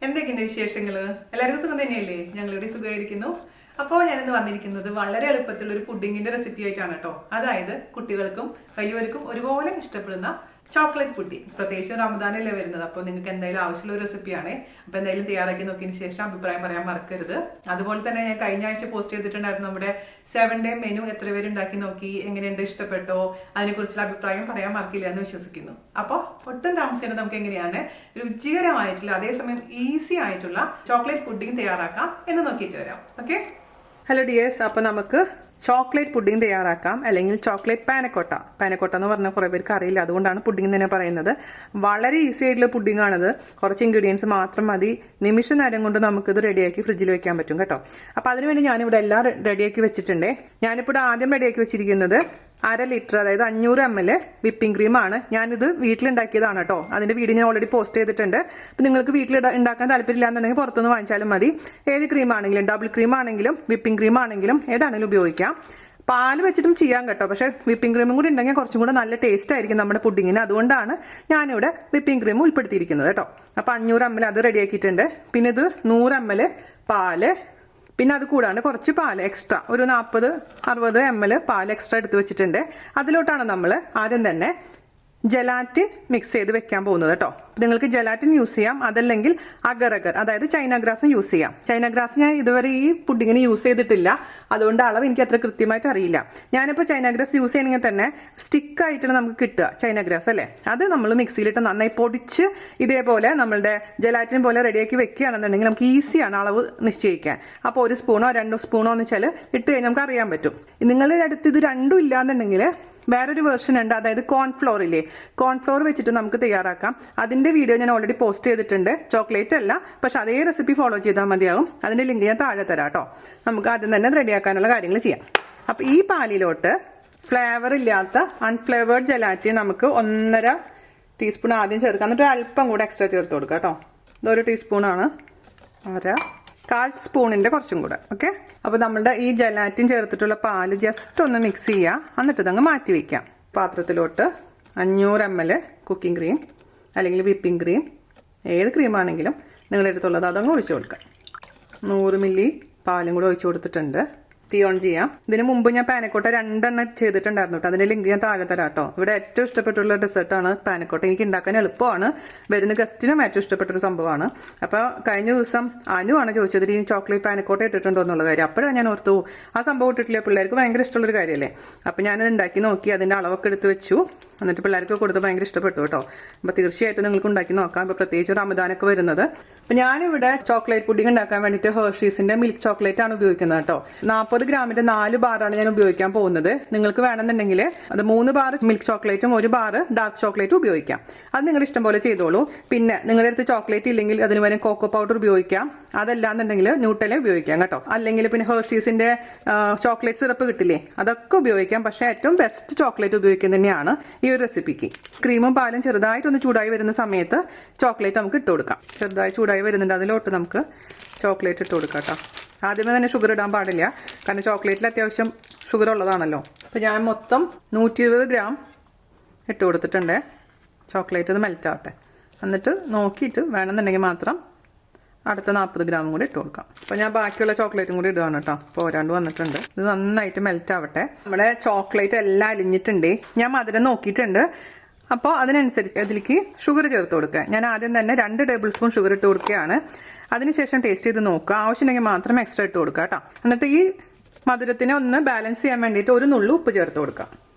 എന്തൊക്കെയുണ്ട് വിശേഷങ്ങൾ? എല്ലാവർക്കും സുഖം തന്നെയല്ലേ? ഞങ്ങളിവിടെ സുഖമായിരിക്കുന്നു. അപ്പോൾ ഞാനിന്ന് വന്നിരിക്കുന്നത് വളരെ എളുപ്പത്തിലുള്ള ഒരു പുഡിങ്ങിന്റെ റെസിപ്പി ആയിട്ടാണ് കേട്ടോ. അതായത് കുട്ടികൾക്കും വലിയവർക്കും ഒരുപോലെ ഇഷ്ടപ്പെടുന്ന ചോക്ലേറ്റ് പുഡിംഗ്. പ്രത്യേകിച്ച് റമദാനല്ലേ വരുന്നത്, അപ്പോൾ നിങ്ങൾക്ക് എന്തായാലും ആവശ്യമുള്ള ഒരു റെസിപ്പിയാണ്. അപ്പോൾ എന്തായാലും തയ്യാറാക്കി നോക്കിയതിന് ശേഷം അഭിപ്രായം പറയാൻ മറക്കരുത്. അതുപോലെ തന്നെ ഞാൻ കഴിഞ്ഞ ആഴ്ച പോസ്റ്റ് ചെയ്തിട്ടുണ്ടായിരുന്നു നമ്മുടെ 7 ഡേ മെനു. എത്ര പേര് ഉണ്ടാക്കി നോക്കി, എങ്ങനെയുണ്ട്, ഇഷ്ടപ്പെട്ടോ, അതിനെക്കുറിച്ചുള്ള അഭിപ്രായം പറയാൻ മറക്കില്ല എന്ന് വിശ്വസിക്കുന്നു. അപ്പോൾ ഒട്ടും താമസിക്കാതെ നമുക്ക് എങ്ങനെയാണ് രുചികരമായിട്ടുള്ള അതേസമയം ഈസി ആയിട്ടുള്ള ചോക്ലേറ്റ് പുഡിംഗ് തയ്യാറാക്കാം എന്ന് നോക്കിയിട്ട് വരാം. Okay, hello dears. അപ്പോൾ നമുക്ക് ചോക്ലേറ്റ് പുഡിംഗ് തയ്യാറാക്കാം, അല്ലെങ്കിൽ ചോക്ലേറ്റ് പാനക്കോട്ട. പാനക്കോട്ട എന്ന് പറഞ്ഞാൽ കുറേ പേർക്ക് അറിയില്ല, അതുകൊണ്ടാണ് പുഡിംഗ് തന്നെ പറയുന്നത്. വളരെ ഈസി ആയിട്ടുള്ള പുഡിംഗ് ആണിത്. കുറച്ച് ഇൻഗ്രീഡിയൻസ് മാത്രം മതി. നിമിഷ നേരം കൊണ്ട് നമുക്കിത് റെഡിയാക്കി ഫ്രിഡ്ജിൽ വെക്കാൻ പറ്റും കേട്ടോ. അപ്പോൾ അതിനുവേണ്ടി ഞാനിവിടെ എല്ലാം റെഡിയാക്കി വെച്ചിട്ടുണ്ട്. ഞാനിപ്പോൾ ആദ്യം റെഡിയാക്കി വെച്ചിരിക്കുന്നത് 1/2 ലിറ്റർ, അതായത് 500 ml വിപ്പിംഗ് ക്രീമാണ്. ഞാനിത് വീട്ടിലുണ്ടാക്കിയതാണ് കേട്ടോ. അതിൻ്റെ വീഡിയോ ഞാൻ ഓൾറെഡി പോസ്റ്റ് ചെയ്തിട്ടുണ്ട്. അപ്പം നിങ്ങൾക്ക് വീട്ടിൽ ഉണ്ടാക്കാൻ താല്പര്യമില്ല എന്നുണ്ടെങ്കിൽ പുറത്തുനിന്ന് വാങ്ങിച്ചാലും മതി. ഏത് ക്രീം ആണെങ്കിലും, ഡബിൾ ക്രീം ആണെങ്കിലും വിപ്പിംഗ് ക്രീം ആണെങ്കിലും ഏതാണെങ്കിലും ഉപയോഗിക്കാം. പാൽ വെച്ചിട്ടും ചെയ്യാം കേട്ടോ. പക്ഷേ വിപ്പിംഗ് ക്രീമും കൂടി ഉണ്ടെങ്കിൽ കുറച്ചും കൂടെ നല്ല ടേസ്റ്റ് ആയിരിക്കും നമ്മുടെ പുഡിങ്ങിന്. അതുകൊണ്ടാണ് ഞാനിവിടെ വിപ്പിംഗ് ക്രീം ഉൾപ്പെടുത്തിയിരിക്കുന്നത് കേട്ടോ. അപ്പോൾ 500 ml അത് റെഡിയാക്കിയിട്ടുണ്ട്. പിന്നെ ഇത് 100 ml പാല്, പിന്നെ അത് കൂടാണ്ട് കുറച്ച് പാൽ എക്സ്ട്രാ, ഒരു 40-60 ml പാൽ എക്സ്ട്രാ എടുത്ത് വെച്ചിട്ടുണ്ട്. അതിലോട്ടാണ് നമ്മൾ ആദ്യം തന്നെ ജലാറ്റിൻ മിക്സ് ചെയ്ത് വെക്കാൻ പോകുന്നത് കേട്ടോ. നിങ്ങൾക്ക് ജലാറ്റിൻ യൂസ് ചെയ്യാം, അതല്ലെങ്കിൽ അഗർ അതായത് ചൈന ഗ്രാസ് യൂസ് ചെയ്യാം. ചൈന ഗ്രാസ് ഞാൻ ഇതുവരെ ഈ പുഡിങ്ങിന് യൂസ് ചെയ്തിട്ടില്ല, അതുകൊണ്ട് അളവ് എനിക്ക് അത്ര കൃത്യമായിട്ട് അറിയില്ല. ഞാനിപ്പോൾ ചൈന ഗ്രാസ് യൂസ് ചെയ്യണമെങ്കിൽ തന്നെ സ്റ്റിക്കായിട്ടാണ് നമുക്ക് കിട്ടുക ചൈന ഗ്രാസ് അല്ലേ. അത് നമ്മൾ മിക്സിയിലിട്ട് നന്നായി പൊടിച്ച് ഇതേപോലെ നമ്മളുടെ ജലാറ്റിൻ പോലെ റെഡിയാക്കി വെക്കുകയാണെന്നുണ്ടെങ്കിൽ നമുക്ക് ഈസിയാണ് അളവ് നിശ്ചയിക്കാൻ. അപ്പോൾ 1 സ്പൂണോ 2 സ്പൂണോ എന്ന് വെച്ചാൽ ഇട്ട് കഴിഞ്ഞാൽ നമുക്ക് അറിയാൻ പറ്റും. നിങ്ങളുടെ അടുത്ത് ഇത് രണ്ടും ഇല്ലാന്നുണ്ടെങ്കിൽ വേറൊരു വേർഷൻ ഉണ്ട്, അതായത് കോൺഫ്ലോർ ഇല്ലേ, കോൺഫ്ലോർ വെച്ചിട്ട് നമുക്ക് തയ്യാറാക്കാം. അതിൻ്റെ വീഡിയോ ഞാൻ ഓൾറെഡി പോസ്റ്റ് ചെയ്തിട്ടുണ്ട്. ചോക്ലേറ്റ് അല്ല, പക്ഷെ അതേ റെസിപ്പി ഫോളോ ചെയ്താൽ മതിയാവും. അതിൻ്റെ ലിങ്ക് ഞാൻ താഴെ തരാം കേട്ടോ. നമുക്ക് ആദ്യം തന്നെ റെഡിയാക്കാനുള്ള കാര്യങ്ങൾ ചെയ്യാം. അപ്പോൾ ഈ പാലിലോട്ട് ഫ്ലേവർ ഇല്ലാത്ത അൺഫ്ലേവേർഡ് ജലാറ്റിൻ നമുക്ക് 1.5 ടീസ്പൂൺ ആദ്യം ചേർക്കാം. എന്നിട്ട് അല്പം കൂടെ എക്സ്ട്രാ ചേർത്ത് കൊടുക്കാം കേട്ടോ. ഇതൊരു ടീസ്പൂണാണ്, 1/4 സ്പൂണിൻ്റെ കുറച്ചും കൂടെ. ഓക്കെ, അപ്പോൾ നമ്മുടെ ഈ ജലാറ്റിൻ ചേർത്തിട്ടുള്ള പാല് ജസ്റ്റ് ഒന്ന് മിക്സ് ചെയ്യുക, എന്നിട്ട് ഇതങ്ങ് മാറ്റി വയ്ക്കാം. പാത്രത്തിലോട്ട് 500 ml കുക്കിംഗ് ക്രീം അല്ലെങ്കിൽ വിപ്പിംഗ് ക്രീം, ഏത് ക്രീമാണെങ്കിലും നിങ്ങളുടെ അടുത്തുള്ളത് അതങ്ങ് ഒഴിച്ചു കൊടുക്കാം. 100 ml പാലും കൂടെ ഒഴിച്ചു കൊടുത്തിട്ടുണ്ട്. തീ ഓൺ ചെയ്യാം. ഇതിന് മുമ്പ് ഞാൻ പാനക്കോട്ട 2 എണ്ണം ചെയ്തിട്ടുണ്ടായിരുന്നു കേട്ടോ. അതിൻ്റെ ലിങ്ക് ഞാൻ താഴെ തരാം കേട്ടോ. ഇവിടെ ഏറ്റവും ഇഷ്ടപ്പെട്ടുള്ള ഡെസേർട്ടാണ് പാനക്കോട്ട. എനിക്ക് ഉണ്ടാക്കാൻ എളുപ്പമാണ്, വരുന്ന ഗസ്റ്റിനും ഏറ്റവും ഇഷ്ടപ്പെട്ടൊരു സംഭവമാണ്. അപ്പോൾ കഴിഞ്ഞ ദിവസം അനുവാണ് ചോദിച്ചത് ഈ ചോക്ലേറ്റ് പാനക്കോട്ട ഇട്ടിട്ടുണ്ടോ എന്നുള്ള കാര്യം. അപ്പോഴാണ് ഞാൻ ഓർത്തു ആ സംഭവം ഇട്ടിട്ടില്ല, പിള്ളേർക്ക് ഭയങ്കര ഇഷ്ടമുള്ളൊരു കാര്യമല്ലേ. അപ്പോൾ ഞാനത് ഉണ്ടാക്കി നോക്കി, അതിൻ്റെ അളവൊക്കെ എടുത്ത് വെച്ചു. എന്നിട്ട് പിള്ളേർക്ക് കൊടുത്ത് ഭയങ്കര ഇഷ്ടപ്പെട്ടു കേട്ടോ. അപ്പോൾ തീർച്ചയായിട്ടും നിങ്ങൾക്ക് ഉണ്ടാക്കി നോക്കാം. ഇപ്പോൾ പ്രത്യേകിച്ച് റമദാനൊക്കെ വരുന്നത്. അപ്പോൾ ഞാനിവിടെ ചോക്ലേറ്റ് പുഡിംഗ് ഉണ്ടാക്കാൻ വേണ്ടിയിട്ട് ഹെർഷീസിൻ്റെ മിൽക്ക് ചോക്ലേറ്റ് ആണ് ഉപയോഗിക്കുന്നത് കേട്ടോ. 40 ഗ്രാമിന്റെ 4 ബാറാണ് ഞാൻ ഉപയോഗിക്കാൻ പോകുന്നത്. നിങ്ങൾക്ക് വേണമെന്നുണ്ടെങ്കിൽ അത് 3 ബാർ മിൽക്ക് ചോക്ലേറ്റും 1 ബാർ ഡാർക്ക് ചോക്ലേറ്റും ഉപയോഗിക്കാം. അത് നിങ്ങളുടെ ഇഷ്ടം പോലെ ചെയ്തോളൂ. പിന്നെ നിങ്ങളുടെ അടുത്ത് ചോക്ലേറ്റ് ഇല്ലെങ്കിൽ അതിന് വരെ കോക്കോ പൗഡർ ഉപയോഗിക്കാം. അതല്ലാന്നുണ്ടെങ്കിൽ ന്യൂട്ടല ഉപയോഗിക്കാം കേട്ടോ. അല്ലെങ്കിൽ പിന്നെ ഹെർഷീസിന്റെ ചോക്ലേറ്റ് സിറപ്പ് കിട്ടില്ലേ, അതൊക്കെ ഉപയോഗിക്കാം. പക്ഷേ ഏറ്റവും ബെസ്റ്റ് ചോക്ലേറ്റ് ഉപയോഗിക്കുന്നത് തന്നെയാണ് ഈ ഒരു റെസിപ്പിക്ക്. ക്രീമും പാലും ചെറുതായിട്ടൊന്ന് ചൂടായി വരുന്ന സമയത്ത് ചോക്ലേറ്റ് നമുക്ക് ഇട്ട് കൊടുക്കാം. ചെറുതായി ചൂടായി വരുന്നുണ്ട്, അതിലോട്ട് നമുക്ക് ചോക്ലേറ്റ് ഇട്ട് കൊടുക്കാം കേട്ടോ. ആദ്യമേ തന്നെ ഷുഗർ ഇടാൻ പാടില്ല, കാരണം ചോക്ലേറ്റിൽ അത്യാവശ്യം ഷുഗർ ഉള്ളതാണല്ലോ. അപ്പോൾ ഞാൻ മൊത്തം 120 ഗ്രാം ഇട്ട് കൊടുത്തിട്ടുണ്ട്. ചോക്ലേറ്റ് ഇത് മെൽറ്റ് ആവട്ടെ, എന്നിട്ട് നോക്കിയിട്ട് വേണമെന്നുണ്ടെങ്കിൽ മാത്രം അടുത്ത 40 ഗ്രാമും കൂടി ഇട്ട് കൊടുക്കാം. അപ്പോൾ ഞാൻ ബാക്കിയുള്ള ചോക്ലേറ്റും കൂടി ഇടുകയാണ് കേട്ടോ. പോരാണ്ട് വന്നിട്ടുണ്ട്. ഇത് നന്നായിട്ട് മെൽറ്റ് ആവട്ടെ. നമ്മുടെ ചോക്ലേറ്റ് എല്ലാം അലിഞ്ഞിട്ടുണ്ട്. ഞാൻ മധുരം നോക്കിയിട്ടുണ്ട്. അപ്പോൾ അതിനനുസരിച്ച് അതിലേക്ക് ഷുഗർ ചേർത്ത് കൊടുക്കുക. ഞാൻ ആദ്യം തന്നെ 2 ടേബിൾ സ്പൂൺ ഷുഗർ ഇട്ട് കൊടുക്കുകയാണ്. അതിനുശേഷം ടേസ്റ്റ് ചെയ്ത് നോക്കുക, ആവശ്യമുണ്ടെങ്കിൽ മാത്രം എക്സ്ട്രാ ഇട്ട് കൊടുക്കുക കേട്ടോ. എന്നിട്ട് ഈ മധുരത്തിനെ ഒന്ന് ബാലൻസ് ചെയ്യാൻ വേണ്ടിയിട്ട് 1 നുള്ളു ഉപ്പ് ചേർത്ത് കൊടുക്കാം.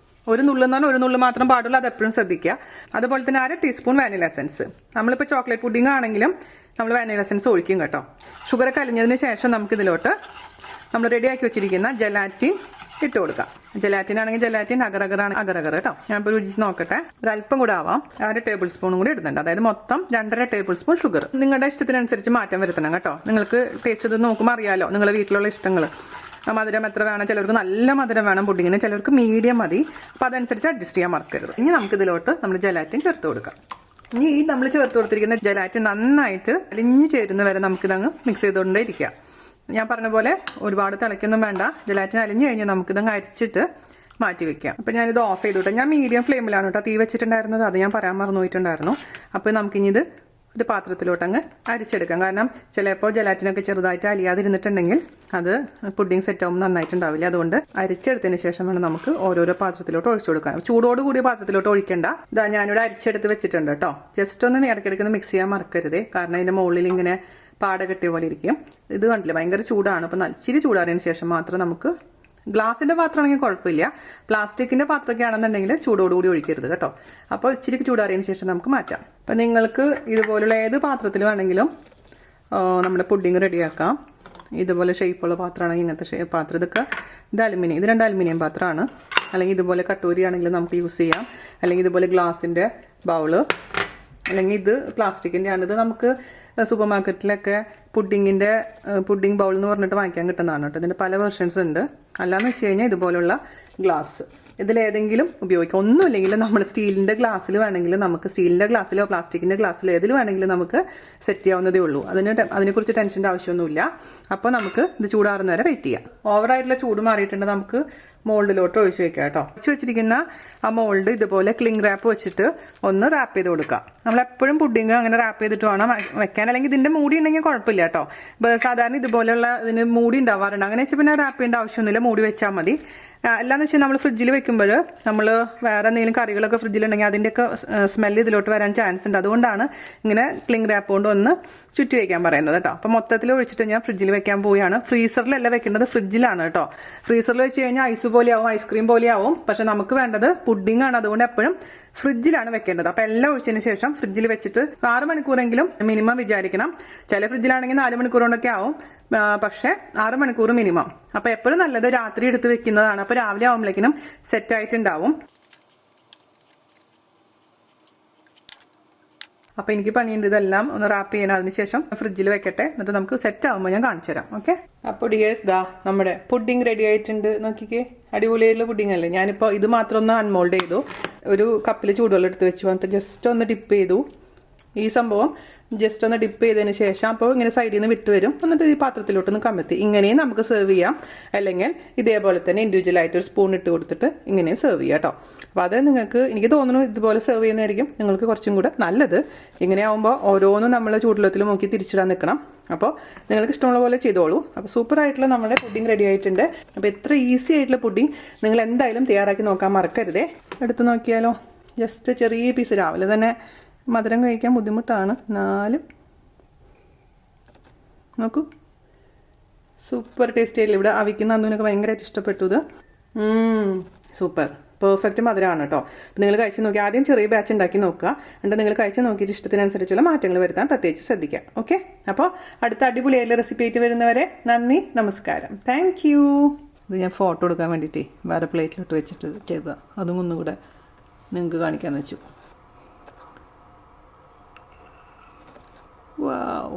1 നുള്ളു എന്ന് പറഞ്ഞാൽ 1 നുള്ളു മാത്രം പാടുള്ളൂ, അത് എപ്പോഴും ശ്രദ്ധിക്കുക. അതുപോലെ തന്നെ 1/2 ടീസ്പൂൺ വാനില എസൻസ്. നമ്മളിപ്പോൾ ചോക്ലേറ്റ് പുഡിംഗ് ആണെങ്കിലും നമ്മൾ വാനില എസൻസ് ഒഴിക്കും കേട്ടോ. ഷുഗറൊക്കെ അലിഞ്ഞതിന് ശേഷം നമുക്കിതിലോട്ട് നമ്മൾ റെഡിയാക്കി വെച്ചിരിക്കുന്ന ജലാറ്റിൻ ഇട്ട് കൊടുക്കാം. ജലാറ്റിൻ ആണെങ്കിൽ ജലാറ്റിൻ, അഗർ കേട്ടോ. ഞാൻ ഇപ്പോൾ രുചിച്ച് നോക്കട്ടെ. ഒരല്പം കൂടെ ആവാം, 1/2 ടേബിൾ സ്പൂണും കൂടി ഇടുന്നുണ്ട്. അതായത് മൊത്തം 2.5 ടേബിൾ സ്പൂൺ ഷുഗർ. നിങ്ങളുടെ ഇഷ്ടത്തിനനുസരിച്ച് മാറ്റം വരുത്തണം കേട്ടോ. നിങ്ങൾക്ക് ടേസ്റ്റ് ചെയ്ത് നോക്കുമ്പോൾ അറിയാലോ നിങ്ങളുടെ വീട്ടിലുള്ള ഇഷ്ടങ്ങൾ. മധുരം എത്ര വേണം, ചിലർക്ക് നല്ല മധുരം വേണം പുഡിങ്ങിന്, ചിലർക്ക് മീഡിയം മതി. അപ്പോൾ അതനുസരിച്ച് അഡ്ജസ്റ്റ് ചെയ്യാൻ മറക്കരുത്. ഇനി നമുക്കിതിലോട്ട് നമ്മൾ ജലാറ്റിൻ ചേർത്ത് കൊടുക്കാം. ഇനി ഈ നമ്മൾ ചേർത്ത് കൊടുത്തിരിക്കുന്ന ജലാറ്റിൻ നന്നായിട്ട് അലിഞ്ഞു ചേരുന്ന വരെ നമുക്കിതങ്ങ് മിക്സ് ചെയ്തുകൊണ്ടേ ഇരിക്കാം. ഞാൻ പറഞ്ഞ പോലെ ഒരുപാട് തിളയ്ക്കൊന്നും വേണ്ട. ജലാറ്റിൻ അലിഞ്ഞു കഴിഞ്ഞാൽ നമുക്കിതങ്ങ് അരിച്ചിട്ട് മാറ്റി വെക്കാം. അപ്പോൾ ഞാനിത് ഓഫ് ചെയ്തിട്ട് ഞാൻ മീഡിയം ഫ്ലെയിമിലാണ് കേട്ടോ തീ വെച്ചിട്ടുണ്ടായിരുന്നത്. അത് ഞാൻ പറയാൻ മറന്നു പോയിട്ടുണ്ടായിരുന്നു. അപ്പോൾ നമുക്കിനി ഇത് ഒരു പാത്രത്തിലോട്ട് അങ്ങ് അരിച്ചെടുക്കാം. കാരണം ചിലപ്പോൾ ജലാറ്റിനൊക്കെ ചെറുതായിട്ട് അലിയാതിരുന്നിട്ടുണ്ടെങ്കിൽ അത് പുഡിംഗ് സെറ്റ് ആകുമ്പോൾ നന്നായിട്ടുണ്ടാവില്ല. അതുകൊണ്ട് അരിച്ചെടുത്തതിന് ശേഷം വേണം നമുക്ക് ഓരോരോ പാത്രത്തിലോട്ട് ഒഴിച്ചു കൊടുക്കാം. ചൂടോട് കൂടിയ പാത്രത്തിലോട്ട് ഒഴിക്കേണ്ട. ഇതാ ഞാനിവിടെ അരിച്ചെടുത്ത് വെച്ചിട്ടുണ്ട് കേട്ടോ. ജസ്റ്റ് ഒന്ന് ഇടയ്ക്കിടയ്ക്ക് മിക്സ് ചെയ്യാൻ മറക്കരുതേ, കാരണം അതിൻ്റെ മുകളിൽ ഇങ്ങനെ പാട കെട്ടിയ പോലെ ഇരിക്കും. ഇത് കണ്ടില്ല, ഭയങ്കര ചൂടാണ്. അപ്പോൾ ഇച്ചിരി ചൂടാറിയതിന് ശേഷം മാത്രം നമുക്ക്, ഗ്ലാസിൻ്റെ പാത്രമാണെങ്കിൽ കുഴപ്പമില്ല, പ്ലാസ്റ്റിക്കിൻ്റെ പാത്രമൊക്കെ ആണെന്നുണ്ടെങ്കിൽ ചൂടോടുകൂടി ഒഴിക്കരുത് കേട്ടോ. അപ്പോൾ ഇച്ചിരി ചൂടാറിയതിന് ശേഷം നമുക്ക് മാറ്റാം. അപ്പം നിങ്ങൾക്ക് ഇതുപോലുള്ള ഏത് പാത്രത്തിൽ വേണമെങ്കിലും നമ്മുടെ പുഡിങ് റെഡിയാക്കാം. ഇതുപോലെ ഷേപ്പുള്ള പാത്രമാണെങ്കിൽ ഇങ്ങനത്തെ പാത്രം, ഇത് അലുമിനിയം, ഇത് 2 അലുമിനിയം പാത്രമാണ്. അല്ലെങ്കിൽ ഇതുപോലെ കട്ടൂരി ആണെങ്കിൽ നമുക്ക് യൂസ് ചെയ്യാം. അല്ലെങ്കിൽ ഇതുപോലെ ഗ്ലാസിൻ്റെ ബൗള്, അല്ലെങ്കിൽ ഇത് പ്ലാസ്റ്റിക്കിൻ്റെ ആണ്. ഇത് നമുക്ക് സൂപ്പർ മാർക്കറ്റിലൊക്കെ പുഡിംഗ് ബൗൾ എന്ന് പറഞ്ഞിട്ട് വാങ്ങിക്കാൻ കിട്ടുന്നതാണ് കേട്ടോ. ഇതിൻ്റെ പല വെർഷൻസ് ഉണ്ട്. അല്ലാന്ന് വെച്ച് കഴിഞ്ഞാൽ ഇതുപോലുള്ള ഗ്ലാസ് ഇതിലേതെങ്കിലും ഉപയോഗിക്കാം. ഒന്നുമില്ലെങ്കിൽ നമ്മൾ സ്റ്റീലിൻ്റെ ഗ്ലാസ്സിൽ വേണമെങ്കിൽ നമുക്ക് സ്റ്റീലിൻ്റെ ഗ്ലാസ്സിലോ പ്ലാസ്റ്റിക്കിൻ്റെ ഗ്ലാസ്സിലോ ഏതിൽ വേണമെങ്കിലും നമുക്ക് സെറ്റ് ചെയ്യാവുന്നതേ ഉള്ളൂ. അതിനെക്കുറിച്ച് ടെൻഷൻ്റെ ആവശ്യമൊന്നുമില്ല. അപ്പോൾ നമുക്ക് ഇത് ചൂടാറുന്ന വരെ വെയിറ്റ് ചെയ്യാം. ഓവറായിട്ടുള്ള ചൂട് മാറിയിട്ടുണ്ട്. നമുക്ക് മോൾഡിലോട്ട് ഒഴിച്ച് വെക്കാം കേട്ടോ. ഒഴിച്ച് വെച്ചിരിക്കുന്ന ആ മോൾഡ് ഇതുപോലെ ക്ലിംഗ് റാപ്പ് വെച്ചിട്ട് ഒന്ന് റാപ്പ് ചെയ്ത് കൊടുക്കാം. നമ്മളെപ്പോഴും പുഡിങ് അങ്ങനെ റാപ്പ് ചെയ്തിട്ട് വേണം വെക്കാൻ. അല്ലെങ്കിൽ ഇതിൻ്റെ മൂടി ഉണ്ടെങ്കിൽ കുഴപ്പമില്ല കേട്ടോ. സാധാരണ ഇതുപോലെയുള്ള ഇതിന് മൂടി ഉണ്ടാവാറുണ്ട്. അങ്ങനെ വെച്ചാൽ പിന്നെ റാപ്പ് ചെയ്യേണ്ട ആവശ്യമൊന്നുമില്ല, മൂടി വെച്ചാൽ മതി. എല്ലാന്ന് വെച്ചാൽ നമ്മൾ ഫ്രിഡ്ജിൽ വെക്കുമ്പോൾ നമ്മൾ വേറെ എന്തെങ്കിലും കറികളൊക്കെ ഫ്രിഡ്ജിലുണ്ടെങ്കിൽ അതിൻ്റെയൊക്കെ സ്മെല്ല് ഇതിലോട്ട് വരാൻ ചാൻസ് ഉണ്ട്. അതുകൊണ്ടാണ് ഇങ്ങനെ ക്ലിംഗ് റാപ്പ് കൊണ്ട് ഒന്ന് ചുറ്റി വയ്ക്കാൻ പറയുന്നത് കേട്ടോ. അപ്പോൾ മൊത്തത്തിൽ ഒഴിച്ചിട്ട് ഞാൻ ഫ്രിഡ്ജിൽ വെക്കാൻ പോവുകയാണ്. ഫ്രീസറിലല്ല വെക്കുന്നത്, ഫ്രിഡ്ജിലാണ് കേട്ടോ. ഫ്രീസറിൽ വെച്ച് കഴിഞ്ഞാൽ ഐസ് പോലെയാവും, ഐസ്ക്രീം പോലെയാവും. പക്ഷെ നമുക്ക് വേണ്ടത് പുഡിംഗ് ആണ്. അതുകൊണ്ട് എപ്പോഴും ഫ്രിഡ്ജിലാണ് വെക്കേണ്ടത്. അപ്പോൾ എല്ലാം ഒഴിച്ചതിന് ശേഷം ഫ്രിഡ്ജിൽ വെച്ചിട്ട് 6 മണിക്കൂറെങ്കിലും മിനിമം വിചാരിക്കണം. ചില ഫ്രിഡ്ജിലാണെങ്കിൽ 4 മണിക്കൂർ കൊണ്ടൊക്കെ ആവും, പക്ഷേ 6 മണിക്കൂർ മിനിമം. അപ്പോൾ എപ്പോഴും നല്ലത് രാത്രി എടുത്ത് വെക്കുന്നതാണ്. അപ്പോൾ രാവിലെ ആവുമ്പോഴേക്കിനും സെറ്റായിട്ടുണ്ടാവും. അപ്പോൾ എനിക്ക് പണിയുണ്ട് ഇതെല്ലാം ഒന്ന് റാപ്പ് ചെയ്യണം. അതിനുശേഷം ഫ്രിഡ്ജിൽ വെക്കട്ടെ, എന്നിട്ട് നമുക്ക് സെറ്റ് ആകുമ്പോൾ ഞാൻ കാണിച്ചു തരാം. ഓക്കെ, അപ്പോൾ ഡിയേഴ്സ് ദാ നമ്മുടെ പുഡിംഗ് റെഡി ആയിട്ടുണ്ട്. നോക്കിക്കേ, അടിപൊളിയായിട്ടുള്ള പുഡിംഗ് അല്ലേ. ഞാനിപ്പോൾ ഇത് മാത്രം ഒന്ന് അൺമോൾഡ് ചെയ്തു. ഒരു കപ്പിൽ ചൂടുവെള്ളം എടുത്ത് വെച്ചു, എന്നിട്ട് ജസ്റ്റ് ഒന്ന് ഡിപ്പ് ചെയ്തു. ഈ സംഭവം ജസ്റ്റ് ഒന്ന് ഡിപ്പ് ചെയ്തതിന് ശേഷം അപ്പോൾ ഇങ്ങനെ സൈഡിൽ നിന്ന് വിട്ട് വരും. എന്നിട്ട് ഈ പാത്രത്തിലോട്ടൊന്ന് കമഴ്ത്തി ഇങ്ങനെയും നമുക്ക് സെർവ് ചെയ്യാം. അല്ലെങ്കിൽ ഇതേപോലെ തന്നെ ഇൻഡിവിജ്വലായിട്ട് ഒരു സ്പൂൺ ഇട്ട് കൊടുത്തിട്ട് ഇങ്ങനെയും സെർവ് ചെയ്യാം കേട്ടോ. അപ്പോൾ അത് നിങ്ങൾക്ക്, എനിക്ക് തോന്നുന്നു ഇതുപോലെ സെർവ് ചെയ്യുന്നതായിരിക്കും നിങ്ങൾക്ക് കുറച്ചും കൂടെ നല്ലത്. ഇങ്ങനെ ആകുമ്പോൾ ഓരോന്നും നമ്മൾ ചൂടുവെള്ളത്തിൽ നോക്കി തിരിച്ചിടാൻ നിൽക്കണം. അപ്പോൾ നിങ്ങൾക്ക് ഇഷ്ടമുള്ള പോലെ ചെയ്തോളൂ. അപ്പോൾ സൂപ്പറായിട്ടുള്ള നമ്മുടെ പുഡിംഗ് റെഡി ആയിട്ടുണ്ട്. അപ്പോൾ എത്ര ഈസി ആയിട്ടുള്ള പുഡിംഗ് നിങ്ങൾ എന്തായാലും തയ്യാറാക്കി നോക്കാൻ മറക്കരുതേ. എടുത്ത് നോക്കിയാലോ, ജസ്റ്റ് ചെറിയ പീസ്. രാവിലെ തന്നെ മധുരം കഴിക്കാൻ ബുദ്ധിമുട്ടാണ്, എന്നാലും നോക്കൂ, സൂപ്പർ ടേസ്റ്റ് ആയില്ല. ഇവിടെ അവിക്കുന്ന അന്നുവിനൊക്കെ ഭയങ്കരമായിട്ട് ഇഷ്ടപ്പെട്ടു ഇത്. സൂപ്പർ പെർഫെക്റ്റ് മധുരമാണ് കേട്ടോ. അപ്പോൾ നിങ്ങൾ കഴിച്ച് നോക്കി, ആദ്യം ചെറിയ ബാച്ച് ഉണ്ടാക്കി നോക്കുക. എന്നിട്ട് നിങ്ങൾ കഴിച്ച് നോക്കിയിട്ട് ഇഷ്ടത്തിനനുസരിച്ചുള്ള മാറ്റങ്ങൾ വരുത്താൻ പ്രത്യേകിച്ച് ശ്രദ്ധിക്കാം. ഓക്കെ, അപ്പോൾ അടുത്ത അടിപൊളിയായിട്ടുള്ള റെസിപ്പി ആയിട്ട് വരുന്നവരെ നന്ദി, നമസ്കാരം, താങ്ക് യു. ഇത് ഞാൻ ഫോട്ടോ എടുക്കാൻ വേണ്ടിയിട്ടേ വേറെ പ്ലേറ്റിലോട്ട് വെച്ചിട്ട് ചെയ്തതാണ്. അതും ഒന്നുകൂടെ നിങ്ങൾക്ക് കാണിക്കാമെന്ന് വെച്ചു. Wow.